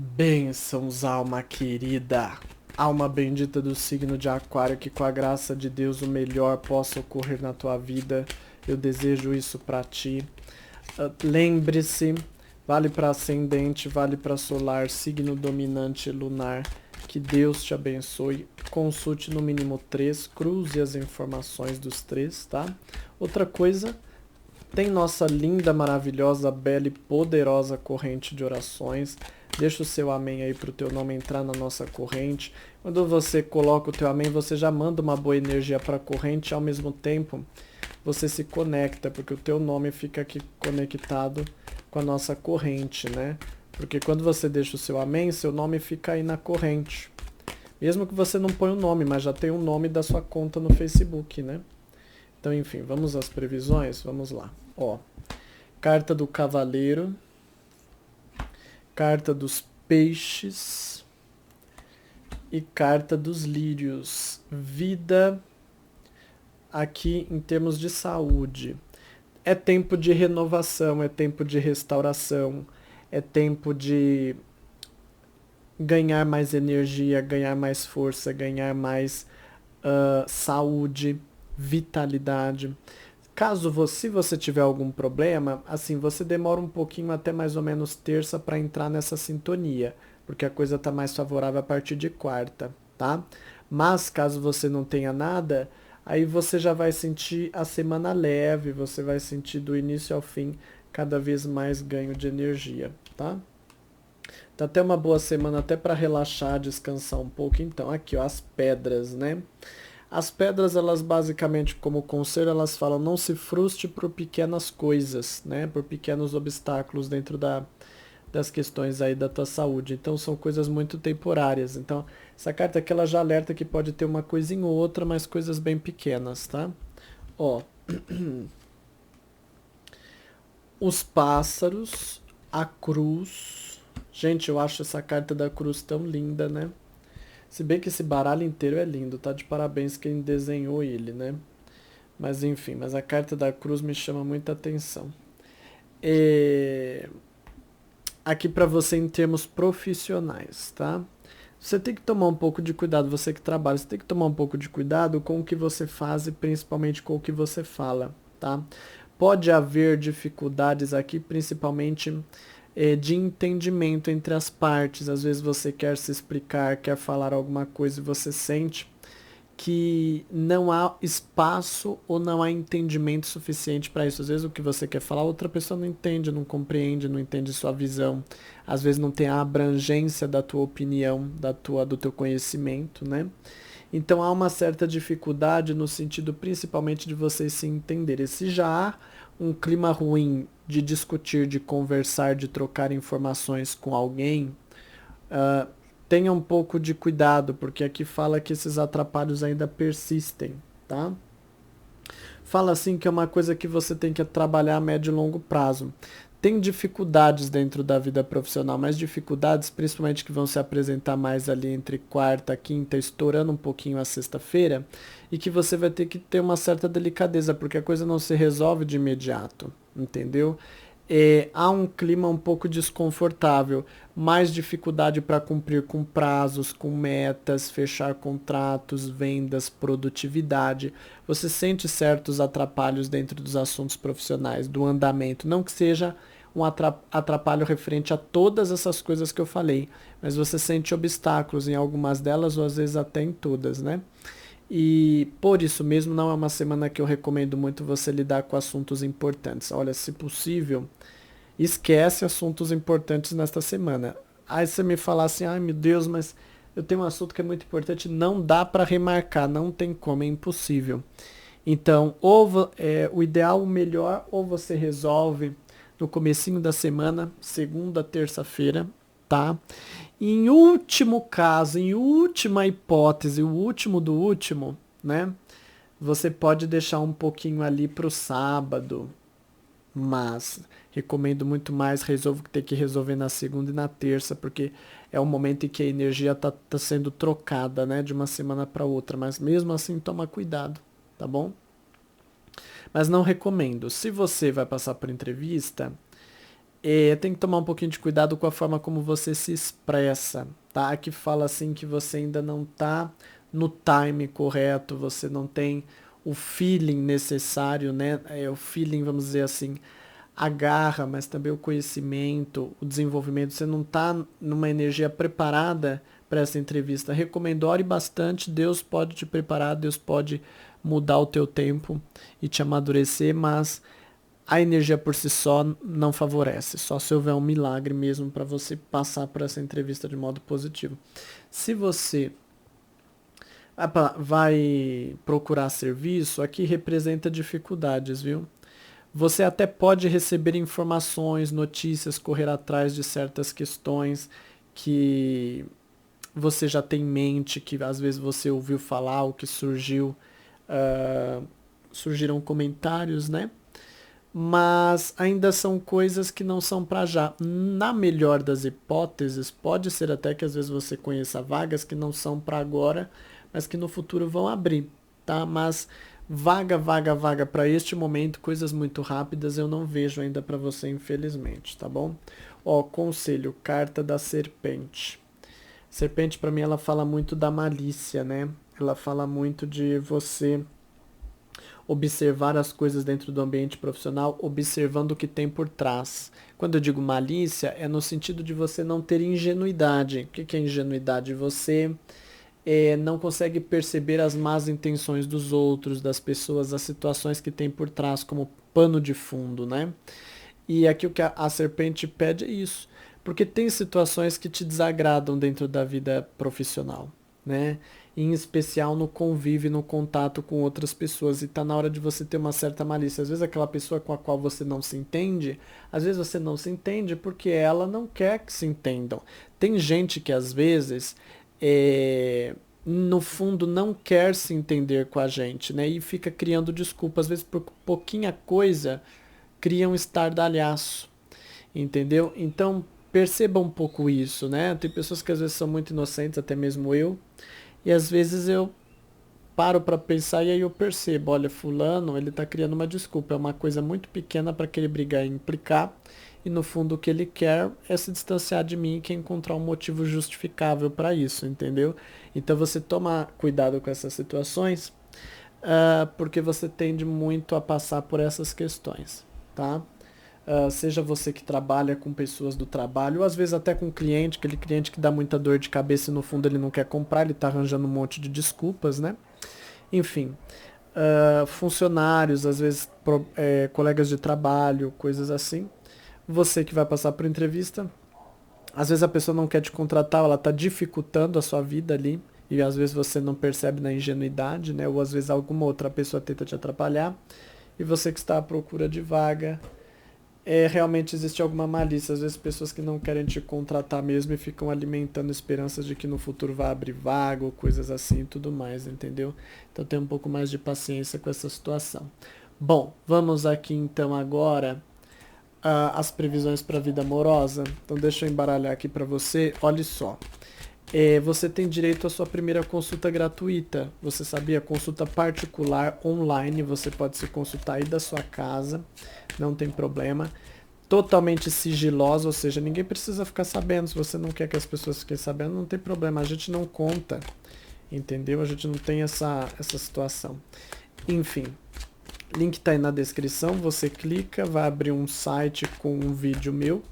Bênçãos, alma querida, alma bendita do signo de Aquário, que com a graça de Deus o melhor possa ocorrer na tua vida. Eu desejo isso para ti. Lembre-se, vale para ascendente, vale para solar, signo dominante lunar. Que Deus te abençoe. Consulte no mínimo 3, cruze as informações dos 3, tá? Outra coisa, tem nossa linda, maravilhosa, bela e poderosa corrente de orações. Deixa o seu amém aí para o teu nome entrar na nossa corrente. Quando você coloca o teu amém, você já manda uma boa energia para a corrente. Ao mesmo tempo, você se conecta, porque o teu nome fica aqui conectado com a nossa corrente, né? Porque quando você deixa o seu amém, seu nome fica aí na corrente. Mesmo que você não ponha o nome, mas já tem o nome da sua conta no Facebook, né? Então, enfim, vamos às previsões? Vamos lá. Ó, carta do cavaleiro, carta dos peixes e carta dos lírios. Vida aqui em termos de saúde. É tempo de renovação, é tempo de restauração, é tempo de ganhar mais energia, ganhar mais força, ganhar mais saúde, vitalidade. Caso você, se você tiver algum problema, assim, você demora um pouquinho até mais ou menos terça para entrar nessa sintonia, porque a coisa tá mais favorável a partir de quarta, tá? Mas caso você não tenha nada, aí você já vai sentir a semana leve, você vai sentir do início ao fim cada vez mais ganho de energia, tá? Tá até uma boa semana até para relaxar, descansar um pouco. Então, aqui, ó, as pedras, né? As pedras, elas basicamente, como conselho, elas falam não se frustre por pequenas coisas, né? Por pequenos obstáculos dentro das questões aí da tua saúde. Então, são coisas muito temporárias. Então, essa carta aqui, ela já alerta que pode ter uma coisinha ou outra, mas coisas bem pequenas, tá? Ó, os pássaros, a cruz. Gente, eu acho essa carta da cruz tão linda, né? Se bem que esse baralho inteiro é lindo, tá de parabéns quem desenhou ele, né? Mas enfim, mas a carta da cruz me chama muita atenção. Aqui para você em termos profissionais, tá? Você tem que tomar um pouco de cuidado, você que trabalha, você tem que tomar um pouco de cuidado com o que você faz e principalmente com o que você fala, tá? Pode haver dificuldades aqui, principalmente de entendimento entre as partes. Às vezes você quer se explicar, quer falar alguma coisa e você sente que não há espaço ou não há entendimento suficiente para isso. Às vezes o que você quer falar, outra pessoa não entende, não compreende, não entende sua visão. Às vezes não tem a abrangência da tua opinião, do teu conhecimento, né? Então há uma certa dificuldade no sentido principalmente de vocês se entenderem. Se já há um clima ruim de discutir, de conversar, de trocar informações com alguém, tenha um pouco de cuidado, porque aqui fala que esses atrapalhos ainda persistem, tá? Fala assim que é uma coisa que você tem que trabalhar a médio e longo prazo. Tem dificuldades dentro da vida profissional, mas dificuldades principalmente que vão se apresentar mais ali entre quarta, quinta, estourando um pouquinho a sexta-feira, e que você vai ter que ter uma certa delicadeza, porque a coisa não se resolve de imediato, entendeu? Há um clima um pouco desconfortável, mais dificuldade para cumprir com prazos, com metas, fechar contratos, vendas, produtividade. Você sente certos atrapalhos dentro dos assuntos profissionais, do andamento. Não que seja um atrapalho referente a todas essas coisas que eu falei, mas você sente obstáculos em algumas delas ou às vezes até em todas, né? E por isso mesmo não é uma semana que eu recomendo muito você lidar com assuntos importantes. Olha, se possível, esquece assuntos importantes nesta semana. Aí você me falar assim, ai meu Deus, mas eu tenho um assunto que é muito importante, não dá para remarcar, não tem como, é impossível. Então, o ideal, o melhor, ou você resolve no comecinho da semana, segunda, terça-feira, tá? Em último caso, em última hipótese, o último do último, né? Você pode deixar um pouquinho ali pro sábado, mas recomendo muito mais ter que resolver na segunda e na terça, porque é o momento em que a energia tá sendo trocada, né, de uma semana para outra, mas mesmo assim toma cuidado, tá bom? Mas não recomendo. Se você vai passar por entrevista, Tem que tomar um pouquinho de cuidado com a forma como você se expressa, tá? Aqui fala assim que você ainda não tá no time correto, você não tem o feeling necessário, né? O feeling, vamos dizer assim, a garra, mas também o conhecimento, o desenvolvimento. Você não tá numa energia preparada para essa entrevista. Recomendo, ore bastante, Deus pode te preparar, Deus pode mudar o teu tempo e te amadurecer, mas a energia por si só não favorece, só se houver um milagre mesmo para você passar por essa entrevista de modo positivo. Se você vai procurar serviço, aqui representa dificuldades, viu? Você até pode receber informações, notícias, correr atrás de certas questões que você já tem em mente, que às vezes você ouviu falar, ou que surgiram comentários, né? Mas ainda são coisas que não são para já. Na melhor das hipóteses, pode ser até que às vezes você conheça vagas que não são para agora, mas que no futuro vão abrir, tá? Mas vaga para este momento, coisas muito rápidas eu não vejo ainda para você, infelizmente, tá bom? Ó, conselho, carta da serpente. Serpente para mim ela fala muito da malícia, né? Ela fala muito de você observar as coisas dentro do ambiente profissional, observando o que tem por trás. Quando eu digo malícia, é no sentido de você não ter ingenuidade. O que é ingenuidade? Você não consegue perceber as más intenções dos outros, das pessoas, as situações que tem por trás, como pano de fundo, né? E aqui o que a serpente pede é isso. Porque tem situações que te desagradam dentro da vida profissional, né? Em especial no convívio, no contato com outras pessoas. E tá na hora de você ter uma certa malícia. Às vezes aquela pessoa com a qual você não se entende, às vezes você não se entende porque ela não quer que se entendam. Tem gente que às vezes, no fundo, não quer se entender com a gente, né? E fica criando desculpas. Às vezes por pouquinha coisa, cria um estardalhaço, entendeu? Então, perceba um pouco isso, né? Tem pessoas que às vezes são muito inocentes, até mesmo eu, e às vezes eu paro para pensar e aí eu percebo, olha, fulano, ele tá criando uma desculpa, é uma coisa muito pequena para querer brigar e implicar, e no fundo o que ele quer é se distanciar de mim e quer encontrar um motivo justificável para isso, entendeu? Então você toma cuidado com essas situações, porque você tende muito a passar por essas questões, tá? Seja você que trabalha com pessoas do trabalho, ou às vezes até com cliente, aquele cliente que dá muita dor de cabeça e no fundo ele não quer comprar, ele está arranjando um monte de desculpas, né? Enfim, funcionários, às vezes colegas de trabalho, coisas assim. Você que vai passar por entrevista, às vezes a pessoa não quer te contratar, ela está dificultando a sua vida ali, e às vezes você não percebe na ingenuidade, né? Ou às vezes alguma outra pessoa tenta te atrapalhar, e você que está à procura de vaga, realmente existe alguma malícia. Às vezes pessoas que não querem te contratar mesmo e ficam alimentando esperanças de que no futuro vai abrir vaga ou coisas assim e tudo mais, entendeu? Então tenha um pouco mais de paciência com essa situação. Bom, vamos aqui então agora as previsões para a vida amorosa. Então deixa eu embaralhar aqui para você. Olha só. Você tem direito à sua primeira consulta gratuita. Você sabia? Consulta particular online. Você pode se consultar aí da sua casa. Não tem problema. Totalmente sigilosa, ou seja, ninguém precisa ficar sabendo. Se você não quer que as pessoas fiquem sabendo, não tem problema. A gente não conta. Entendeu? A gente não tem essa situação. Enfim. Link tá aí na descrição. Você clica, vai abrir um site com um vídeo meu.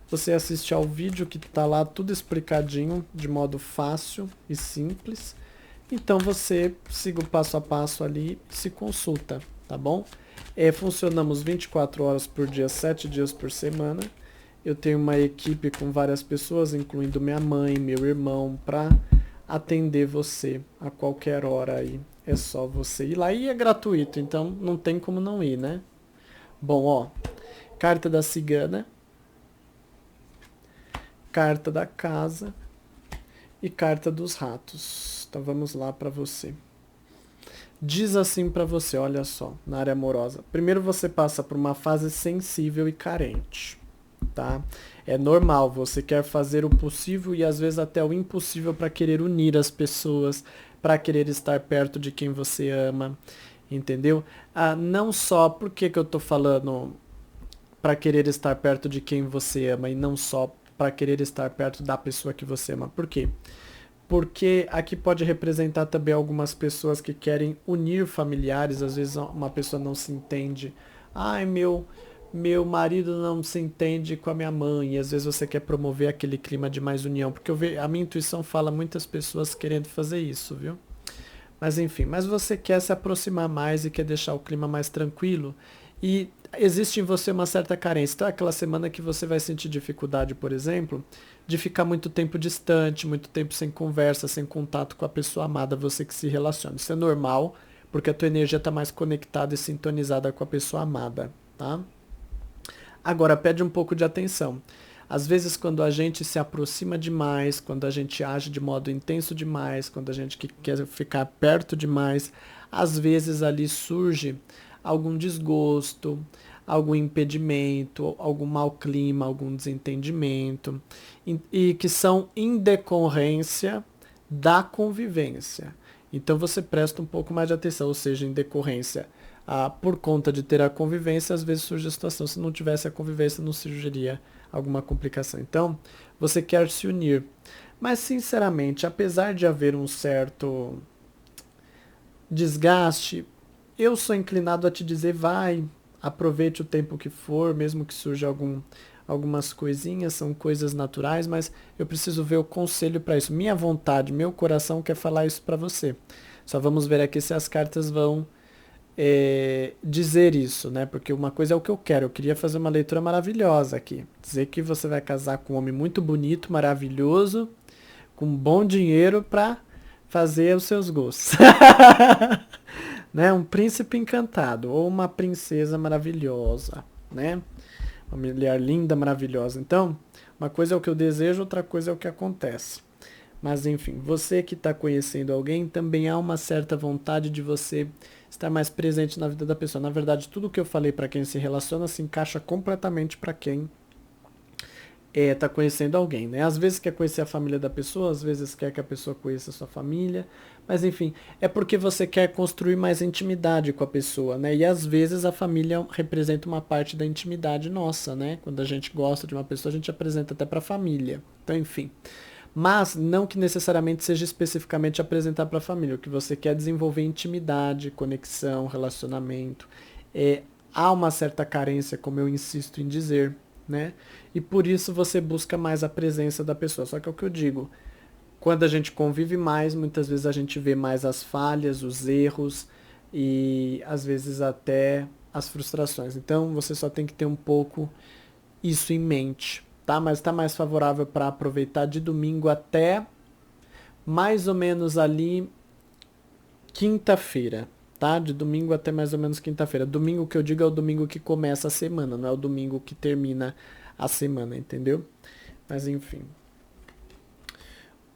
Você assiste ao vídeo que tá lá tudo explicadinho, de modo fácil e simples. Então você siga o passo a passo ali e se consulta, tá bom? Funcionamos 24 horas por dia, 7 dias por semana. Eu tenho uma equipe com várias pessoas, incluindo minha mãe, meu irmão, para atender você a qualquer hora aí. É só você ir lá e é gratuito, então não tem como não ir, né? Bom, ó, carta da cigana, carta da casa e carta dos ratos. Então vamos lá para você. Diz assim para você, olha só, na área amorosa. Primeiro você passa por uma fase sensível e carente, tá? É normal, você quer fazer o possível e às vezes até o impossível para querer unir as pessoas, para querer estar perto de quem você ama, entendeu? Não só, por que eu tô falando para querer estar perto de quem você ama e não só para querer estar perto da pessoa que você ama. Por quê? Porque aqui pode representar também algumas pessoas que querem unir familiares, às vezes uma pessoa não se entende. Ai, meu marido não se entende com a minha mãe, e às vezes você quer promover aquele clima de mais união, porque a minha intuição fala muitas pessoas querendo fazer isso, viu? Mas enfim, mas você quer se aproximar mais e quer deixar o clima mais tranquilo e existe em você uma certa carência. Então é aquela semana que você vai sentir dificuldade, por exemplo, de ficar muito tempo distante, muito tempo sem conversa, sem contato com a pessoa amada, você que se relaciona. Isso é normal, porque a tua energia está mais conectada e sintonizada com a pessoa amada, tá? Agora, pede um pouco de atenção. Às vezes, quando a gente se aproxima demais, quando a gente age de modo intenso demais, quando a gente quer ficar perto demais, às vezes ali surge algum desgosto, algum impedimento, algum mau clima, algum desentendimento, e que são em decorrência da convivência. Então você presta um pouco mais de atenção, ou seja, em decorrência por conta de ter a convivência, às vezes surge a situação. Se não tivesse a convivência, não surgiria alguma complicação. Então, você quer se unir. Mas, sinceramente, apesar de haver um certo desgaste, eu sou inclinado a te dizer, vai, aproveite o tempo que for, mesmo que surja algumas coisinhas, são coisas naturais, mas eu preciso ver o conselho para isso. Minha vontade, meu coração quer falar isso para você. Só vamos ver aqui se as cartas vão dizer isso, né? Porque uma coisa é o que eu quero. Eu queria fazer uma leitura maravilhosa aqui. Dizer que você vai casar com um homem muito bonito, maravilhoso, com bom dinheiro para fazer os seus gostos. Né? Um príncipe encantado ou uma princesa maravilhosa, né? Uma mulher linda, maravilhosa. Então, uma coisa é o que eu desejo, outra coisa é o que acontece. Mas enfim, você que está conhecendo alguém, também há uma certa vontade de você estar mais presente na vida da pessoa. Na verdade, tudo que eu falei para quem se relaciona se encaixa completamente para quem tá conhecendo alguém, né? Às vezes quer conhecer a família da pessoa, às vezes quer que a pessoa conheça a sua família, mas enfim, é porque você quer construir mais intimidade com a pessoa, né? E às vezes a família representa uma parte da intimidade nossa, né? Quando a gente gosta de uma pessoa, a gente apresenta até para a família. Então, enfim. Mas não que necessariamente seja especificamente apresentar para a família. O que você quer é desenvolver intimidade, conexão, relacionamento. Há uma certa carência, como eu insisto em dizer, né? E por isso você busca mais a presença da pessoa. Só que é o que eu digo. Quando a gente convive mais, muitas vezes a gente vê mais as falhas, os erros e às vezes até as frustrações. Então você só tem que ter um pouco isso em mente, tá? Mas está mais favorável para aproveitar de domingo até mais ou menos ali quinta-feira, tá? De domingo até mais ou menos quinta-feira. Domingo que eu digo é o domingo que começa a semana, não é o domingo que termina a semana, entendeu? Mas enfim.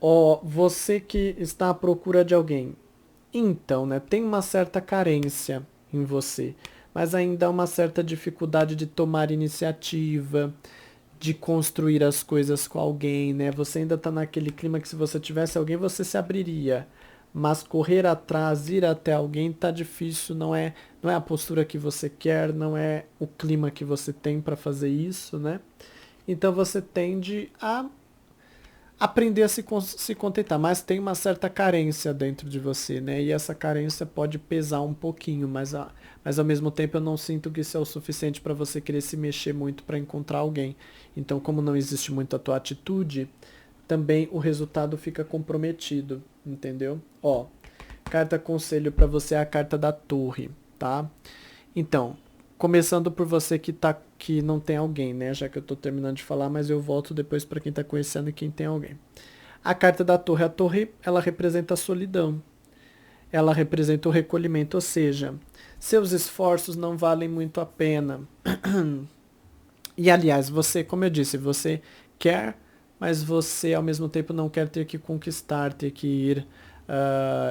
Ó, você que está à procura de alguém, então, né, tem uma certa carência em você, mas ainda há uma certa dificuldade de tomar iniciativa, de construir as coisas com alguém, né? Você ainda está naquele clima que se você tivesse alguém, você se abriria. Mas correr atrás, ir até alguém tá difícil, não é a postura que você quer, não é o clima que você tem para fazer isso, né? Então você tende a aprender a se contentar, mas tem uma certa carência dentro de você, né? E essa carência pode pesar um pouquinho, mas ao mesmo tempo eu não sinto que isso é o suficiente para você querer se mexer muito para encontrar alguém. Então, como não existe muito a tua atitude, também o resultado fica comprometido, entendeu? Ó, carta conselho para você é a carta da torre, tá? Então, começando por você que não tem alguém, né? Já que eu tô terminando de falar, mas eu volto depois para quem tá conhecendo e quem tem alguém. A carta da torre, a torre, ela representa a solidão. Ela representa o recolhimento, ou seja, seus esforços não valem muito a pena. E aliás, você, como eu disse, você quer, mas você ao mesmo tempo não quer ter que conquistar, ter que ir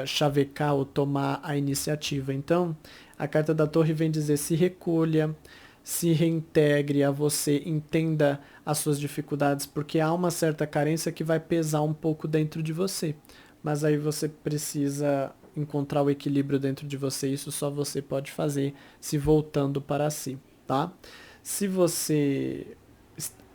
chavecar ou tomar a iniciativa. Então, a carta da torre vem dizer se recolha, se reintegre a você, entenda as suas dificuldades, porque há uma certa carência que vai pesar um pouco dentro de você. Mas aí você precisa encontrar o equilíbrio dentro de você, isso só você pode fazer se voltando para si, tá? Se você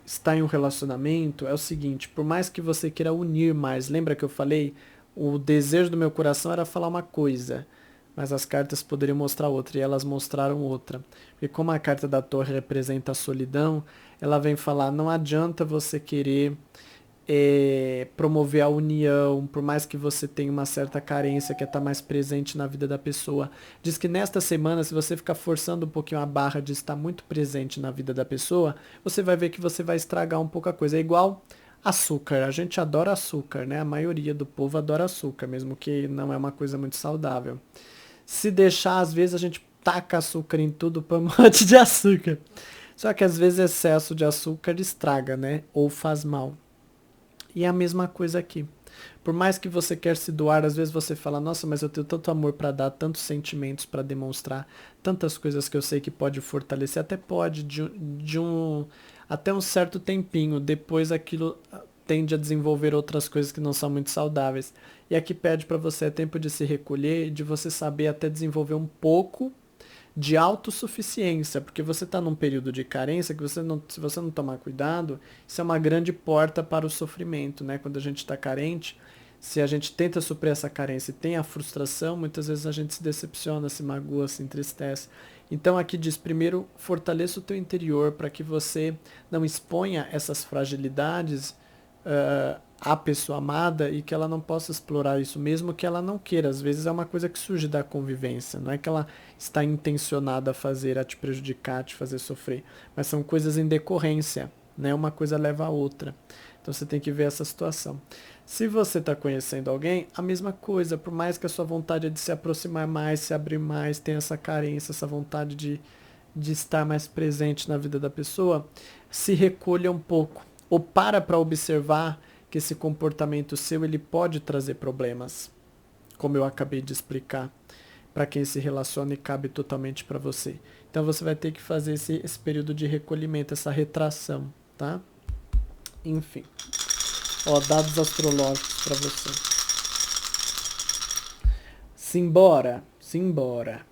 está em um relacionamento, é o seguinte, por mais que você queira unir mais, lembra que eu falei? O desejo do meu coração era falar uma coisa, mas as cartas poderiam mostrar outra, e elas mostraram outra. E como a carta da Torre representa a solidão, ela vem falar, não adianta você querer promover a união, por mais que você tenha uma certa carência, que é estar mais presente na vida da pessoa. Diz que nesta semana, se você ficar forçando um pouquinho a barra de estar muito presente na vida da pessoa, você vai ver que você vai estragar um pouco a coisa. É igual açúcar. A gente adora açúcar, né? A maioria do povo adora açúcar, mesmo que não é uma coisa muito saudável. Se deixar, às vezes a gente taca açúcar em tudo, põe um monte de açúcar. Só que às vezes excesso de açúcar estraga, né? Ou faz mal. E é a mesma coisa aqui. Por mais que você quer se doar, às vezes você fala, nossa, mas eu tenho tanto amor para dar, tantos sentimentos para demonstrar, tantas coisas que eu sei que pode fortalecer, até pode até um certo tempinho, depois aquilo tende a desenvolver outras coisas que não são muito saudáveis. E aqui pede para você é tempo de se recolher, de você saber até desenvolver um pouco de autossuficiência, porque você está num período de carência que se você não tomar cuidado, isso é uma grande porta para o sofrimento, né? Quando a gente está carente, se a gente tenta suprir essa carência e tem a frustração, muitas vezes a gente se decepciona, se magoa, se entristece. Então aqui diz, primeiro, fortaleça o teu interior para que você não exponha essas fragilidades à pessoa amada e que ela não possa explorar isso, mesmo que ela não queira. Às vezes é uma coisa que surge da convivência, não é que ela está intencionada a fazer, a te prejudicar, a te fazer sofrer, mas são coisas em decorrência, né? Uma coisa leva a outra. Então você tem que ver essa situação. Se você está conhecendo alguém, a mesma coisa, por mais que a sua vontade é de se aproximar mais, se abrir mais, tem essa carência, essa vontade de estar mais presente na vida da pessoa, se recolha um pouco. Ou para observar que esse comportamento seu ele pode trazer problemas, como eu acabei de explicar, para quem se relaciona e cabe totalmente para você. Então você vai ter que fazer esse período de recolhimento, essa retração, tá? Enfim. Ó, dados astrológicos para você. Simbora, simbora.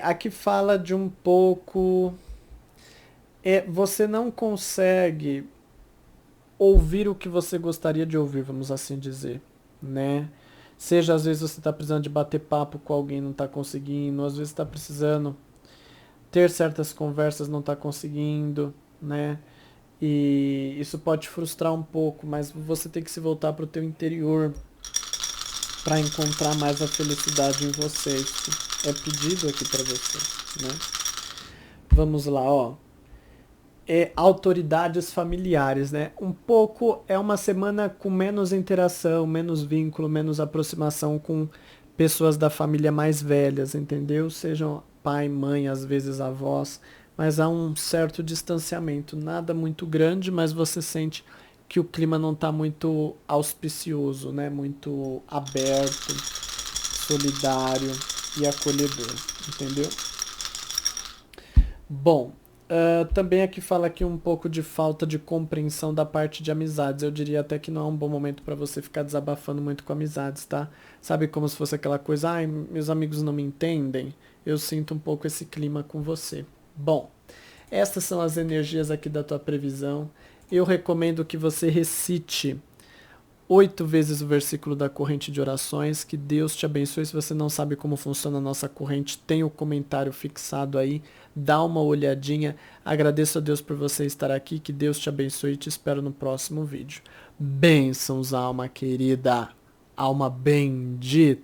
Aqui fala de um pouco... você não consegue ouvir o que você gostaria de ouvir, vamos assim dizer, né? Seja às vezes você está precisando de bater papo com alguém, não está conseguindo, às vezes está precisando ter certas conversas, não está conseguindo, né? E isso pode te frustrar um pouco, mas você tem que se voltar para o teu interior para encontrar mais a felicidade em você. Isso é pedido aqui para você, né? Vamos lá, ó. Autoridades familiares, né? Um pouco é uma semana com menos interação, menos vínculo, menos aproximação com pessoas da família mais velhas, entendeu? Sejam pai, mãe, às vezes avós, mas há um certo distanciamento, nada muito grande, mas você sente que o clima não está muito auspicioso, né? Muito aberto, solidário e acolhedor, entendeu? Bom, também aqui fala aqui um pouco de falta de compreensão da parte de amizades. Eu diria até que não é um bom momento para você ficar desabafando muito com amizades, tá? Sabe, como se fosse aquela coisa, ai, meus amigos não me entendem. Eu sinto um pouco esse clima com você. Bom, estas são as energias aqui da tua previsão. Eu recomendo que você recite 8 vezes o versículo da corrente de orações. Que Deus te abençoe. Se você não sabe como funciona a nossa corrente, tem o comentário fixado aí. Dá uma olhadinha. Agradeço a Deus por você estar aqui. Que Deus te abençoe e te espero no próximo vídeo. Bênçãos, alma querida. Alma bendita.